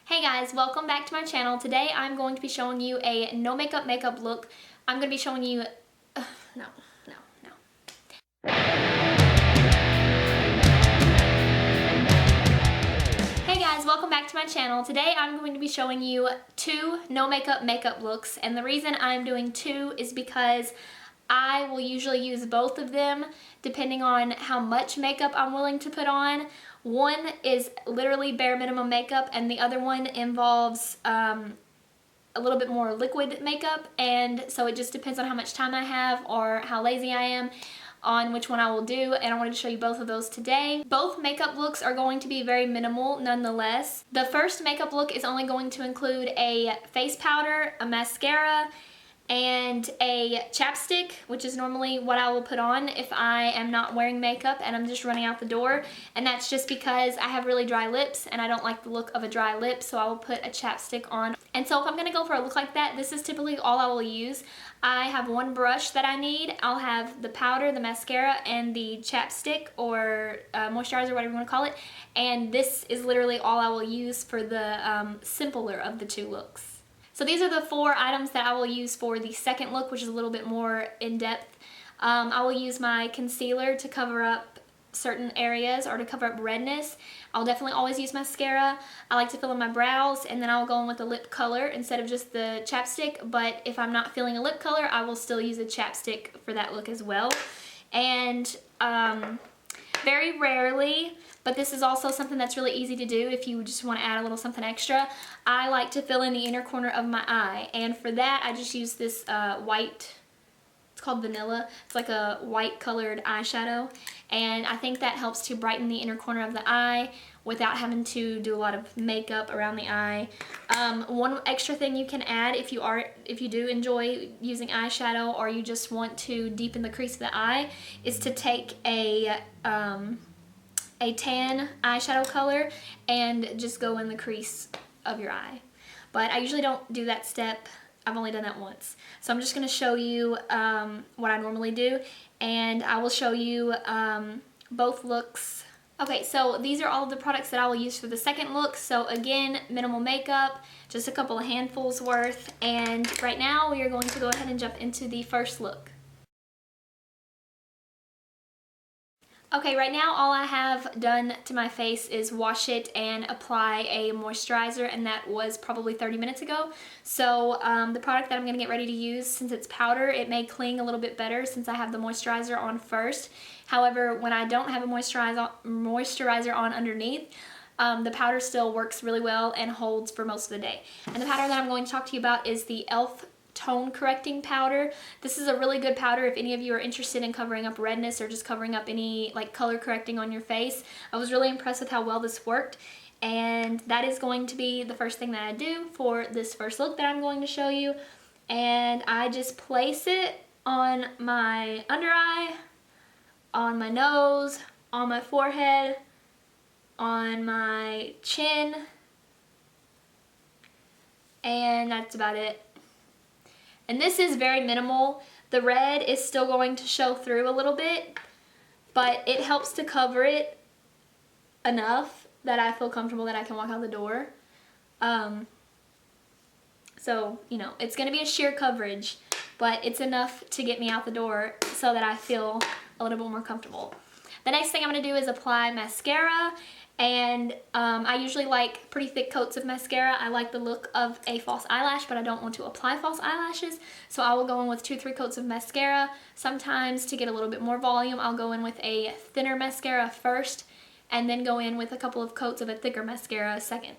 Hey guys, welcome back to my channel. Today I'm going to be showing you a no makeup look. I'm going to be showing you... no. Hey guys, welcome back to my channel. Today I'm going to be showing you two no makeup looks, and the reason I'm doing two is because I will usually use both of them depending on how much makeup I'm willing to put on. One is literally bare minimum makeup, and the other one involves a little bit more liquid makeup, and so it just depends on how much time I have or how lazy I am on which one I will do, and I wanted to show you both of those today. Both makeup looks are going to be very minimal nonetheless. The first makeup look is only going to include a face powder, a mascara, and a chapstick, which is normally what I will put on if I am not wearing makeup and I'm just running out the door. And that's just because I have really dry lips and I don't like the look of a dry lip, so I will put a chapstick on. And so if I'm gonna go for a look like that, this is typically all I will use. I have one brush that I need. I'll have the powder, the mascara, and the chapstick or moisturizer, whatever you want to call it. And this is literally all I will use for the simpler of the two looks. So these are the four items that I will use for the second look, which is a little bit more in-depth. I will use my concealer to cover up certain areas or to cover up redness. I'll definitely always use mascara. I like to fill in my brows, and then I'll go in with a lip color instead of just the chapstick. But if I'm not feeling a lip color, I will still use a chapstick for that look as well. And very rarely, but this is also something that's really easy to do if you just want to add a little something extra, I like to fill in the inner corner of my eye, and for that I just use this white, it's called Vanilla, it's like a white colored eyeshadow, and I think that helps to brighten the inner corner of the eye without having to do a lot of makeup around the eye. One extra thing you can add if you do enjoy using eyeshadow or you just want to deepen the crease of the eye is to take a tan eyeshadow color and just go in the crease of your eye. But I usually don't do that step. I've only done that once. So I'm just going to show you what I normally do, and I will show you both looks. Okay, so these are all of the products that I will use for the second look. So again, minimal makeup, just a couple of handfuls worth, and right now we are going to go ahead and jump into the first look. Okay, right now all I have done to my face is wash it and apply a moisturizer, and that was probably 30 minutes ago. So the product that I'm going to get ready to use, since it's powder, it may cling a little bit better since I have the moisturizer on first. However, when I don't have a moisturizer on underneath, the powder still works really well and holds for most of the day. And the powder that I'm going to talk to you about is the e.l.f. Tone Correcting Powder. This is a really good powder if any of you are interested in covering up redness or just covering up any like color correcting on your face. I was really impressed with how well this worked, and that is going to be the first thing that I do for this first look that I'm going to show you. And I just place it on my under eye, on my nose, on my forehead, on my chin, and that's about it. And this is very minimal. The red is still going to show through a little bit, but it helps to cover it enough that I feel comfortable that I can walk out the door. So, you know, it's going to be a sheer coverage, but it's enough to get me out the door so that I feel a little bit more comfortable. The next thing I'm going to do is apply mascara. And I usually like pretty thick coats of mascara. I like the look of a false eyelash, but I don't want to apply false eyelashes. So I will go in with 2-3 coats of mascara. Sometimes to get a little bit more volume, I'll go in with a thinner mascara first and then go in with a couple of coats of a thicker mascara second.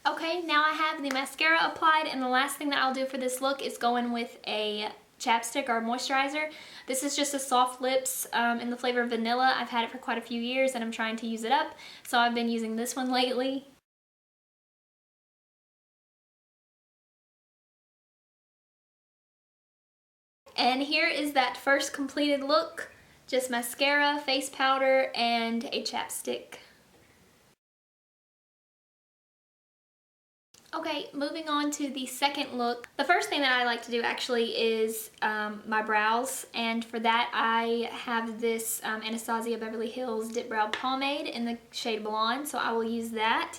Okay, now I have the mascara applied, and the last thing that I'll do for this look is go in with a chapstick or moisturizer. This is just a Softlips in the flavor of vanilla. I've had it for quite a few years and I'm trying to use it up, so I've been using this one lately. And here is that first completed look. Just mascara, face powder, and a chapstick. Okay, moving on to the second look. The first thing that I like to do actually is my brows, and for that I have this Anastasia Beverly Hills Dipbrow Pomade in the shade Blonde, so I will use that.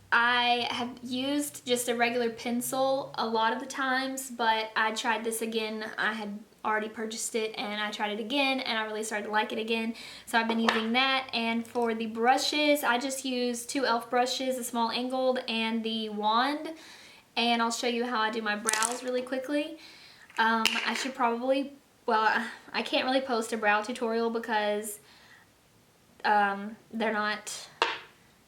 I have used just a regular pencil a lot of the times, but I tried this again. I had already purchased it and I tried it again and I really started to like it again. So I've been using that. And for the brushes, I just use 2 e.l.f. brushes, a small angled and the wand. And I'll show you how I do my brows really quickly. I should probably, well, I can't really post a brow tutorial because they're not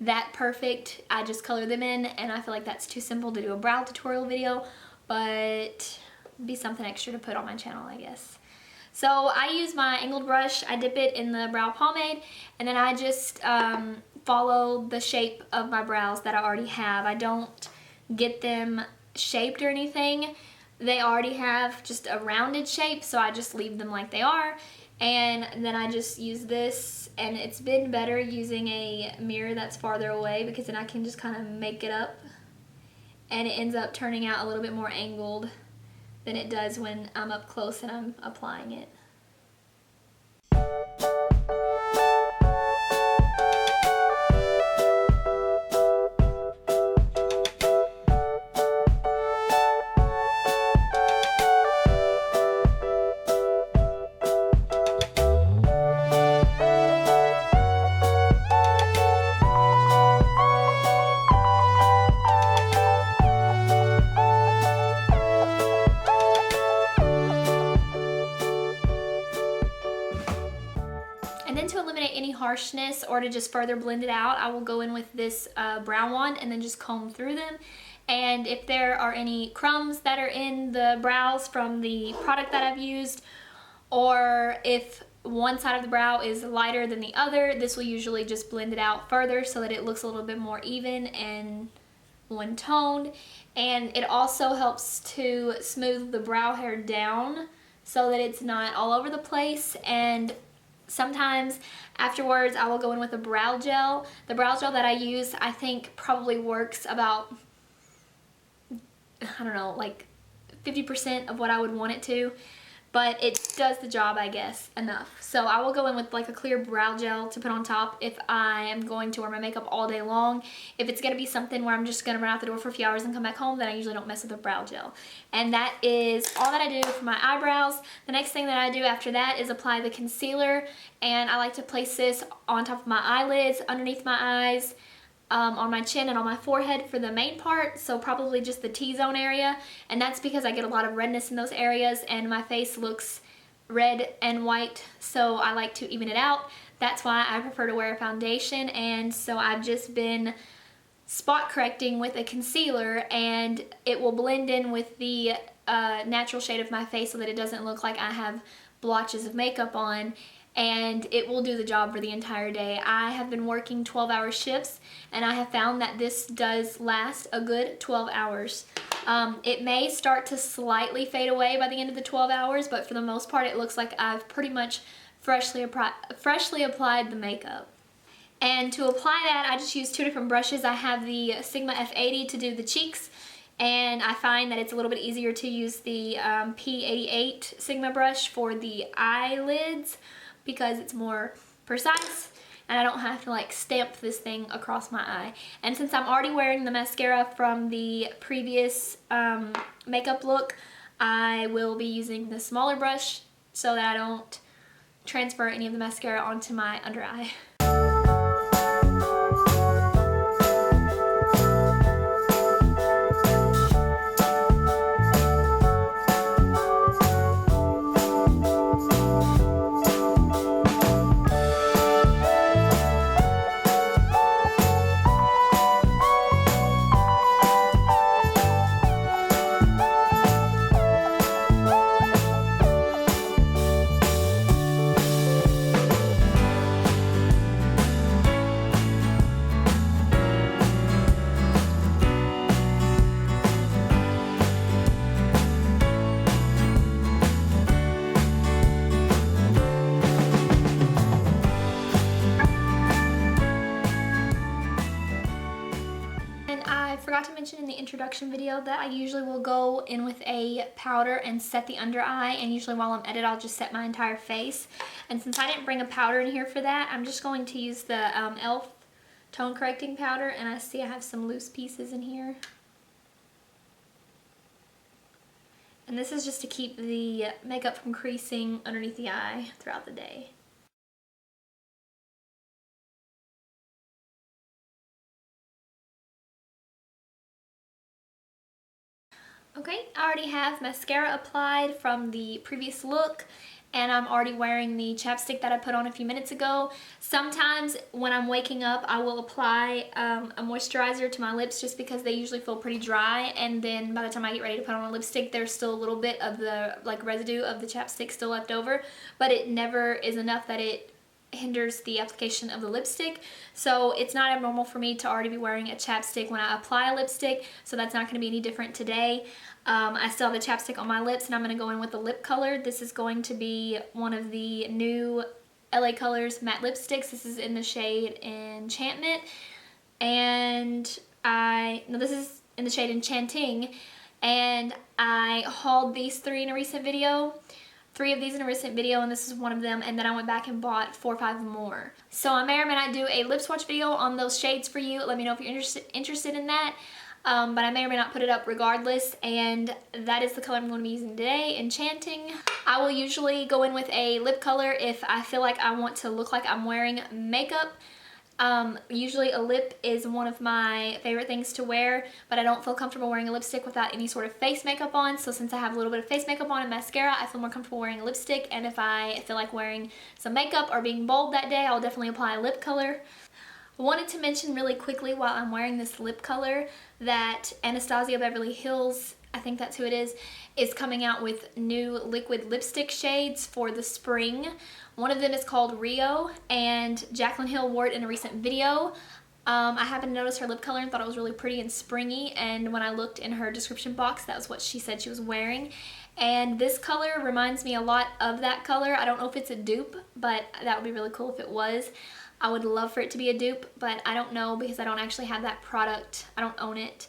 that perfect. I just color them in and I feel like that's too simple to do a brow tutorial video, but be something extra to put on my channel, I guess. So I use my angled brush, I dip it in the brow pomade, and then I just follow the shape of my brows that I already have. I don't get them shaped or anything. They already have just a rounded shape, so I just leave them like they are. And then I just use this, and it's been better using a mirror that's farther away because then I can just kind of make it up. And it ends up turning out a little bit more angled than it does when I'm up close and I'm applying it. And then to eliminate any harshness or to just further blend it out, I will go in with this brown wand and then just comb through them. And if there are any crumbs that are in the brows from the product that I've used, or if one side of the brow is lighter than the other, this will usually just blend it out further so that it looks a little bit more even and one-toned. And it also helps to smooth the brow hair down so that it's not all over the place. And sometimes afterwards I will go in with a brow gel. The brow gel that I use, I think probably works about, I don't know, like 50% of what I would want it to, but it does the job, I guess, enough. So I will go in with like a clear brow gel to put on top if I am going to wear my makeup all day long. If it's going to be something where I'm just going to run out the door for a few hours and come back home, then I usually don't mess with the brow gel. And that is all that I do for my eyebrows. The next thing that I do after that is apply the concealer, and I like to place this on top of my eyelids, underneath my eyes, on my chin and on my forehead for the main part, so probably just the T-zone area. And that's because I get a lot of redness in those areas and my face looks red and white, so I like to even it out. That's why I prefer to wear a foundation, and so I've just been spot correcting with a concealer, and it will blend in with the natural shade of my face so that it doesn't look like I have blotches of makeup on, and it will do the job for the entire day. I have been working 12-hour shifts, and I have found that this does last a good 12 hours. It may start to slightly fade away by the end of the 12 hours, but for the most part it looks like I've pretty much freshly applied the makeup. And to apply that, I just use 2 different brushes. I have the Sigma F80 to do the cheeks, and I find that it's a little bit easier to use the P88 Sigma brush for the eyelids because it's more precise and I don't have to like stamp this thing across my eye. And since I'm already wearing the mascara from the previous makeup look, I will be using the smaller brush so that I don't transfer any of the mascara onto my under eye. Forgot to mention in the introduction video that I usually will go in with a powder and set the under eye, and usually while I'm editing I'll just set my entire face. And since I didn't bring a powder in here for that, I'm just going to use the e.l.f. tone correcting powder, and I see I have some loose pieces in here. And this is just to keep the makeup from creasing underneath the eye throughout the day. Okay, I already have mascara applied from the previous look, and I'm already wearing the chapstick that I put on a few minutes ago. Sometimes when I'm waking up, I will apply a moisturizer to my lips just because they usually feel pretty dry, and then by the time I get ready to put on a lipstick, there's still a little bit of the residue of the chapstick still left over, but it never is enough that it hinders the application of the lipstick. So it's not abnormal for me to already be wearing a chapstick when I apply a lipstick, so that's not going to be any different today. I still have the chapstick on my lips, and I'm going to go in with the lip color. This is going to be one of the new LA Colors matte lipsticks. This is in the shade Enchantment, and this is in the shade Enchanting, and I hauled these three in a recent video. 3 of these in a recent video, and this is one of them, and then I went back and bought 4 or 5 more. So I may or may not do a lip swatch video on those shades for you. Let me know if you're interested in that. But I may or may not put it up regardless, and that is the color I'm going to be using today, Enchanting. I will usually go in with a lip color if I feel like I want to look like I'm wearing makeup. Usually a lip is one of my favorite things to wear, but I don't feel comfortable wearing a lipstick without any sort of face makeup on. So since I have a little bit of face makeup on and mascara, I feel more comfortable wearing a lipstick, and if I feel like wearing some makeup or being bold that day, I'll definitely apply a lip color. I wanted to mention really quickly while I'm wearing this lip color that Anastasia Beverly Hills, I think that's who it is coming out with new liquid lipstick shades for the spring. One of them is called Rio, and Jaclyn Hill wore it in a recent video. I happened to notice her lip color and thought it was really pretty and springy, and when I looked in her description box, that was what she said she was wearing. And this color reminds me a lot of that color. I don't know if it's a dupe, but that would be really cool if it was. I would love for it to be a dupe, but I don't know because I don't actually have that product. I don't own it.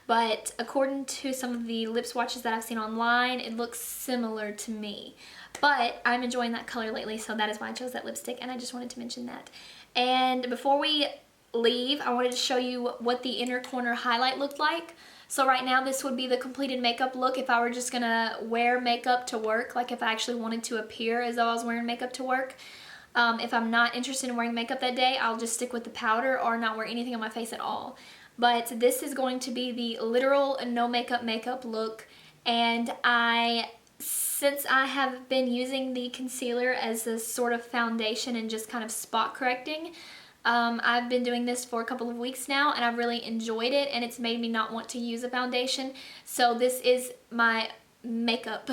But according to some of the lip swatches that I've seen online, it looks similar to me. But I'm enjoying that color lately, so that is why I chose that lipstick, and I just wanted to mention that. And before we leave, I wanted to show you what the inner corner highlight looked like. So right now, this would be the completed makeup look if I were just gonna wear makeup to work, like if I actually wanted to appear as though I was wearing makeup to work. If I'm not interested in wearing makeup that day, I'll just stick with the powder or not wear anything on my face at all. But this is going to be the literal no makeup look, and since I have been using the concealer as a sort of foundation and just kind of spot correcting, I've been doing this for a couple of weeks now, and I've really enjoyed it, and it's made me not want to use a foundation. So this is my makeup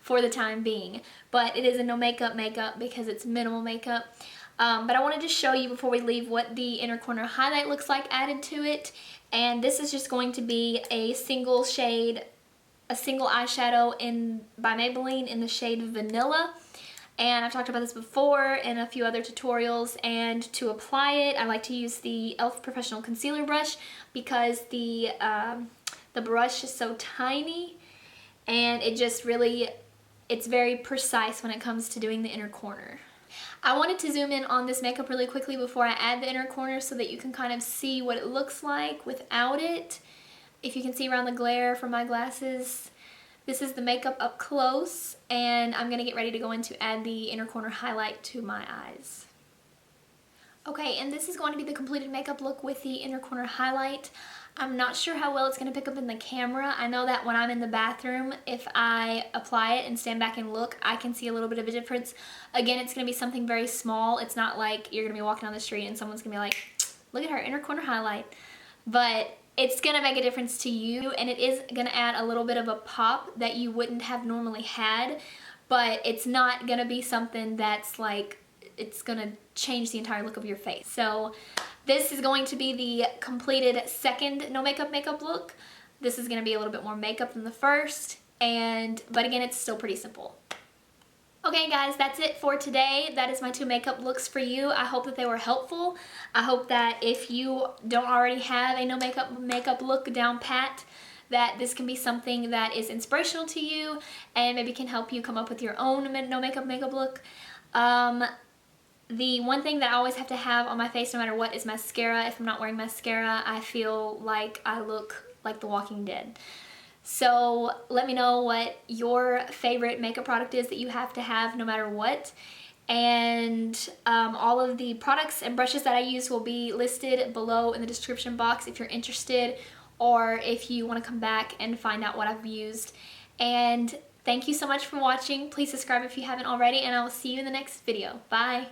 for the time being, but it is a no makeup because it's minimal makeup. But I wanted to show you before we leave what the inner corner highlight looks like added to it, and this is just going to be a single shade, a single eyeshadow by Maybelline in the shade Vanilla. And I've talked about this before in a few other tutorials, and to apply it, I like to use the e.l.f. Professional Concealer Brush because the brush is so tiny, and it just really, it's very precise when it comes to doing the inner corner. I wanted to zoom in on this makeup really quickly before I add the inner corner so that you can kind of see what it looks like without it. If you can see around the glare from my glasses, this is the makeup up close, and I'm going to get ready to go in to add the inner corner highlight to my eyes. Okay, and this is going to be the completed makeup look with the inner corner highlight. I'm not sure how well it's going to pick up in the camera. I know that when I'm in the bathroom, if I apply it and stand back and look, I can see a little bit of a difference. Again, it's going to be something very small. It's not like you're going to be walking down the street and someone's going to be like, look at her inner corner highlight. But it's going to make a difference to you, and it is going to add a little bit of a pop that you wouldn't have normally had, but it's not going to be something that's like, it's going to change the entire look of your face. So this is going to be the completed second no makeup look. This is going to be a little bit more makeup than the first, but again, it's still pretty simple. Okay guys, that's it for today. That is my 2 makeup looks for you. I hope that they were helpful. I hope that if you don't already have a no makeup look down pat, that this can be something that is inspirational to you and maybe can help you come up with your own no makeup look. the one thing that I always have to have on my face no matter what is mascara. If I'm not wearing mascara, I feel like I look like The Walking Dead. So let me know what your favorite makeup product is that you have to have no matter what. And all of the products and brushes that I use will be listed below in the description box if you're interested, or if you want to come back and find out what I've used. And thank you so much for watching. Please subscribe if you haven't already, and I will see you in the next video. Bye!